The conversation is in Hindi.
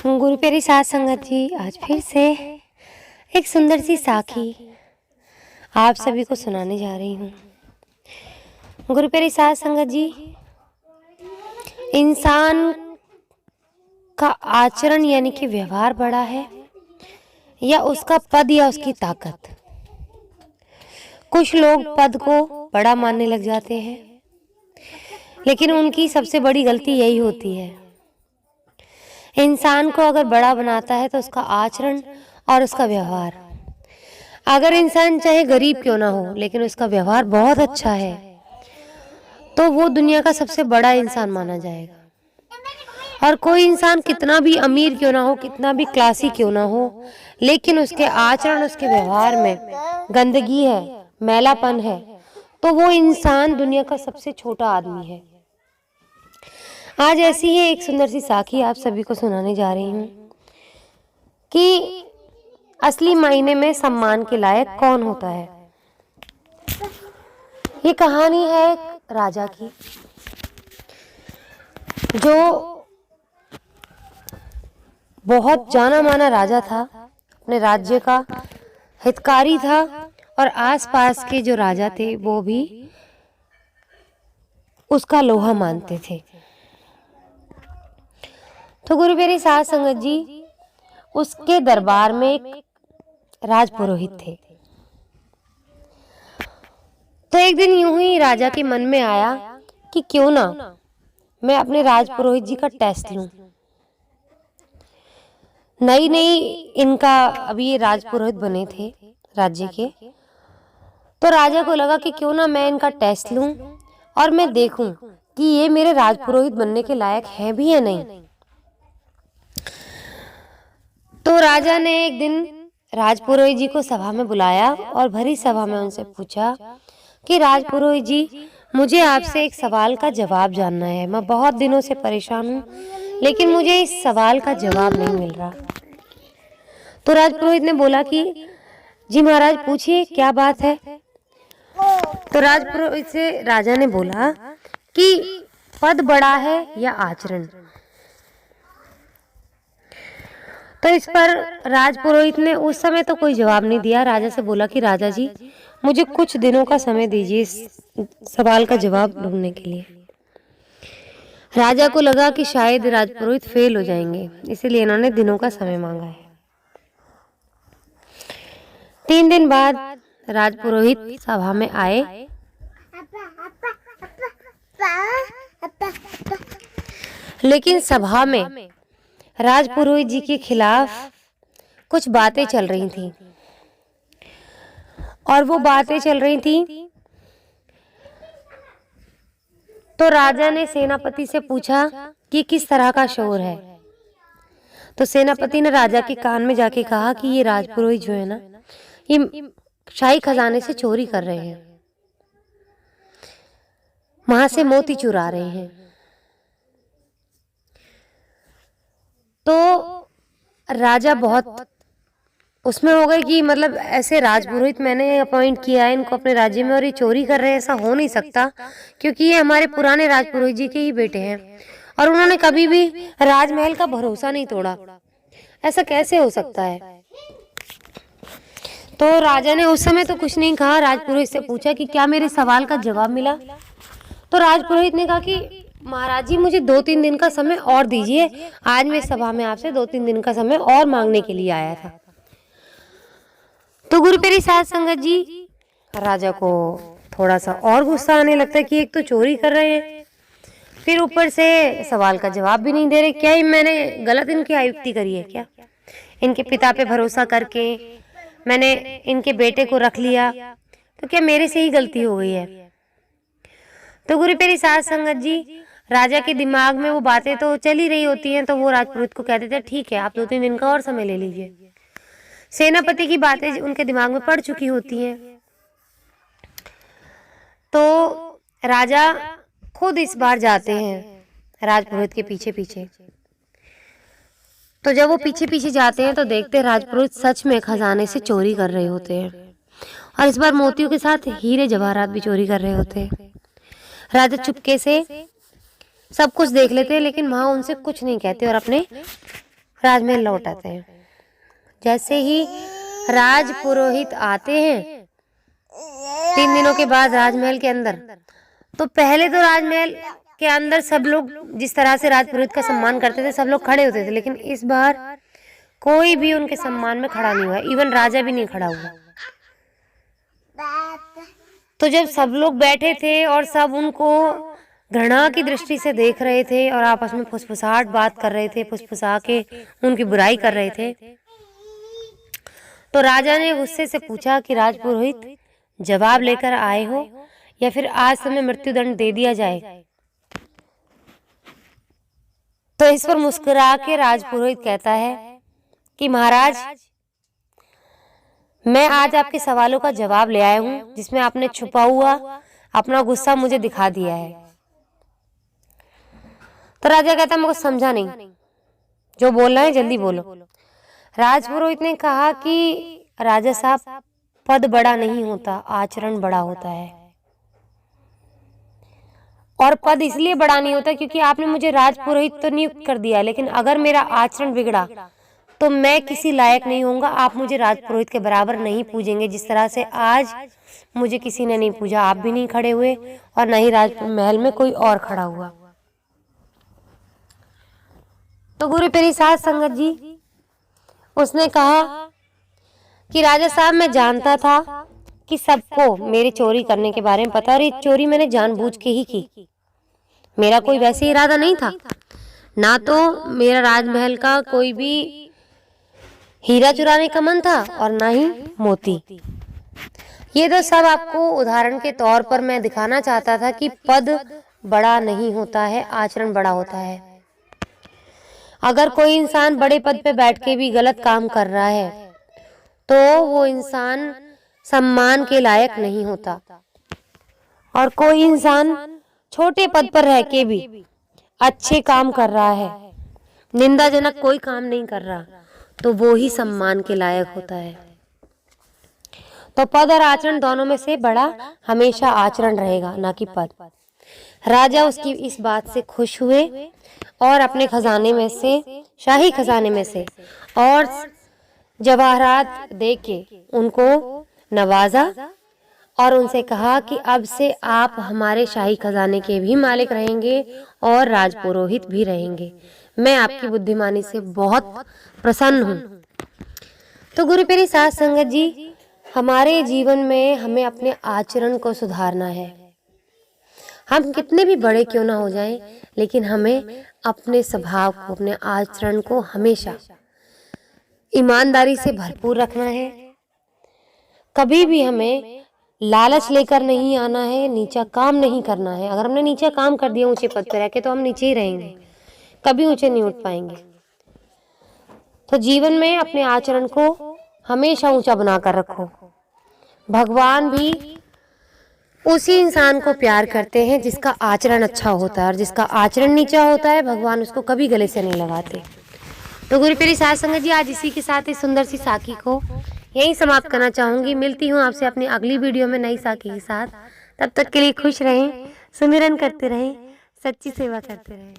गुरु प्यारी साध संगत जी, आज फिर से एक सुंदर सी साखी आप सभी को सुनाने जा रही हूँ। गुरु प्यारी साध संगत जी, इंसान का आचरण यानी कि व्यवहार बड़ा है या उसका पद या उसकी ताकत। कुछ लोग पद को बड़ा मानने लग जाते हैं, लेकिन उनकी सबसे बड़ी गलती यही होती है। इंसान को अगर बड़ा बनाता है तो उसका आचरण और उसका व्यवहार। अगर इंसान चाहे गरीब क्यों ना हो, लेकिन उसका व्यवहार बहुत अच्छा है, तो वो दुनिया का सबसे बड़ा इंसान माना जाएगा। और कोई इंसान कितना भी अमीर क्यों ना हो, कितना भी क्लासी क्यों ना हो, लेकिन उसके आचरण, उसके व्यवहार में गंदगी है, मैलापन है, तो वो इंसान दुनिया का सबसे छोटा आदमी है। आज ऐसी ही एक सुंदर सी साखी आप सभी को सुनाने जा रही हूँ कि असली मायने में सम्मान के लायक कौन होता है। ये कहानी है एक राजा की, जो बहुत जाना माना राजा था, अपने राज्य का हितकारी था, और आसपास के जो राजा थे वो भी उसका लोहा मानते थे। तो गुरु प्यारी साध संगत जी, उसके दरबार में एक राजपुरोहित थे। तो एक दिन यूं ही राजा के मन में आया कि क्यों ना मैं अपने राजपुरोहित जी का टेस्ट लूं। नई नई इनका अभी ये राजपुरोहित बने थे राज्य के, तो राजा को लगा कि क्यों ना मैं इनका टेस्ट लूं और मैं देखूं कि ये मेरे राजपुरोहित बनने के लायक हैं भी या नहीं। तो राजा ने एक दिन राजपुरोहित जी को सभा में बुलाया और भरी सभा में उनसे पूछा कि राजपुरोहित जी, मुझे आपसे एक सवाल का जवाब जानना है। मैं बहुत दिनों से परेशान हूँ, लेकिन मुझे इस सवाल का जवाब नहीं मिल रहा। तो राजपुरोहित ने बोला कि जी महाराज, पूछिए क्या बात है। तो राजपुरोहित से राजा ने बोला कि पद बड़ा है या आचरण। तो इस पर राजपुरोहित ने उस समय तो कोई जवाब नहीं दिया। राजा से बोला कि राजा जी, मुझे कुछ दिनों का समय दीजिए इस सवाल का जवाब ढूंढने के लिए। राजा को लगा कि शायद राजपुरोहित फेल हो जाएंगे, इसीलिए इन्होंने दिनों का समय मांगा है। 3 दिन बाद राजपुरोहित सभा में आए, लेकिन सभा में राजपुरोहित जी के खिलाफ कुछ बातें चल रही थी। और वो बातें चल रही थी तो राजा ने सेनापति से पूछा कि किस तरह का शोर है। तो सेनापति ने राजा के कान में जाके कहा कि ये राजपुरोहित जो है ना, ये शाही खजाने से चोरी कर रहे हैं, वहां से मोती चुरा रहे हैं। तो राजा बहुत उसमें हो गए कि मतलब ऐसे राजपुरोहित मैंने अपॉइंट किया है इनको अपने राज्य में, और ये चोरी कर रहे हैं, ऐसा हो नहीं सकता, क्योंकि ये हमारे पुराने राजपुरोहित जी के ही बेटे हैं और उन्होंने कभी भी राजमहल का भरोसा नहीं तोड़ा। ऐसा कैसे हो सकता है। तो राजा ने उस समय तो कुछ नहीं कहा। राजपुरोहित से पूछा कि क्या मेरे सवाल का जवाब मिला। तो राजपुरोहित ने कहा कि महाराज जी, मुझे 2-3 दिन का समय और दीजिए। आज मैं सभा में आपसे 2-3 दिन का समय और मांगने के लिए आया था। तो गुरु प्यारी साध संगत जी, राजा को थोड़ा सा और गुस्सा आने लगता है कि एक तो चोरी कर रहे हैं, फिर ऊपर से सवाल का जवाब भी नहीं दे रहे। क्या मैंने गलत इनकी आयुक्ति करी है क्या? इनके पिता पे भरोसा करके मैंने इनके बेटे को रख लिया, तो क्या मेरे से ही गलती हो गई है? तो गुरु प्यारी साध संगत जी, राजा के दिमाग में वो बातें तो चल ही रही होती हैं, तो वो राजपुरोहित को कह देते हैं ठीक है, आप 2-3 दिन का और समय ले लीजिए। सेनापति की बातें उनके दिमाग में पड़ चुकी होती हैं, तो राजा खुद इस बार जाते हैं राजपुरोहित के पीछे पीछे। तो जब वो पीछे पीछे जाते हैं तो देखते हैं राजपुरोहित सच में खजाने से चोरी कर रहे होते हैं, और इस बार मोतियों के साथ हीरे जवाहरात भी चोरी कर रहे होते हैं। राजा चुपके से सब कुछ देख लेते हैं, लेकिन वहां उनसे कुछ नहीं कहते और अपने राजमहल लौट आते हैं। जैसे ही राज पुरोहित आते हैं 3 दिनों के बाद राजमहल के अंदर, तो पहले तो राजमहल के अंदर सब लोग जिस तरह से राज पुरोहित का सम्मान करते थे सब लोग खड़े होते थे, लेकिन इस बार कोई भी उनके सम्मान में खड़ा नहीं हुआ, इवन राजा भी नहीं खड़ा हुआ। तो जब सब लोग बैठे थे और सब उनको घृणा की दृष्टि से देख रहे थे और आपस में फुसफुसाहट बात कर रहे थे, फुसफुसा के उनकी बुराई कर रहे थे, तो राजा ने गुस्से से पूछा कि राजपुरोहित जवाब लेकर आए हो या फिर आज तुम्हें मृत्युदंड दे दिया जाए। तो इस पर मुस्कुरा के राजपुरोहित कहता है कि महाराज, मैं आज आपके सवालों का जवाब ले आया हूं जिसमें आपने छुपा हुआ अपना गुस्सा मुझे दिखा दिया है। तो राजा कहता मुझे समझा नहीं, जो बोलना है जल्दी बोलो। राजपुरोहित ने कहा कि राजा साहब, पद बड़ा नहीं होता, आचरण बड़ा होता है। और पद इसलिए बड़ा नहीं होता क्योंकि आपने मुझे राजपुरोहित तो नियुक्त कर दिया, लेकिन अगर मेरा आचरण बिगड़ा तो मैं किसी लायक नहीं होऊंगा। आप मुझे राजपुरोहित के बराबर नहीं पूजेंगे। जिस तरह से आज मुझे किसी ने नहीं पूजा, आप भी नहीं खड़े हुए और न ही राजमहल में कोई और खड़ा हुआ। तो गुरु प्यारी साध संगत जी, उसने कहा कि राजा साहब, मैं जानता था कि सबको मेरी चोरी करने के बारे में पता, और ये चोरी मैंने जानबूझ के ही की। मेरा कोई वैसे इरादा नहीं था, ना तो मेरा राजमहल का कोई भी हीरा चुराने का मन था और ना ही मोती। ये तो सब आपको उदाहरण के तौर पर मैं दिखाना चाहता था कि पद बड़ा नहीं होता है, आचरण बड़ा होता है। अगर कोई इंसान बड़े पद पे बैठ के भी गलत काम कर रहा है तो वो इंसान सम्मान के लायक नहीं होता, और कोई इंसान छोटे पद पर रह के भी अच्छे काम कर रहा है, निंदाजनक कोई काम नहीं कर रहा, तो वो ही सम्मान के लायक होता है। तो पद और आचरण दोनों में से बड़ा हमेशा आचरण रहेगा, ना कि पद। राजा उसकी इस बात से खुश हुए और अपने खजाने में से, शाही खजाने में से और जवाहरात दे के उनको नवाजा और उनसे कहा कि अब से आप हमारे शाही खजाने के भी मालिक रहेंगे और राजपुरोहित भी रहेंगे। मैं आपकी बुद्धिमानी से बहुत प्रसन्न हूँ। तो गुरु प्यारी साध संगत जी, हमारे जीवन में हमें अपने आचरण को सुधारना है। हम कितने भी बड़े क्यों ना हो जाएं, लेकिन हमें अपने स्वभाव को, अपने आचरण को हमेशा ईमानदारी से भरपूर रखना है। कभी भी हमें लालच लेकर नहीं आना है, नीचा काम नहीं करना है। अगर हमने नीचा काम कर दिया ऊंचे पद पर रह के, तो हम नीचे ही रहेंगे, कभी ऊंचे नहीं उठ पाएंगे। तो जीवन में अपने आचरण को हमेशा ऊंचा बनाकर रखो। भगवान भी उसी इंसान को प्यार करते हैं जिसका आचरण अच्छा होता है, और जिसका आचरण नीचा होता है भगवान उसको कभी गले से नहीं लगाते। तो गुरु प्यारी साध संगत जी, आज इसी के साथ इस सुंदर सी साखी को यही समाप्त करना चाहूंगी। मिलती हूँ आपसे अपनी अगली वीडियो में नई साखी के साथ। तब तक के लिए खुश रहें, सुमिरन करते रहें, सच्ची सेवा करते रहें।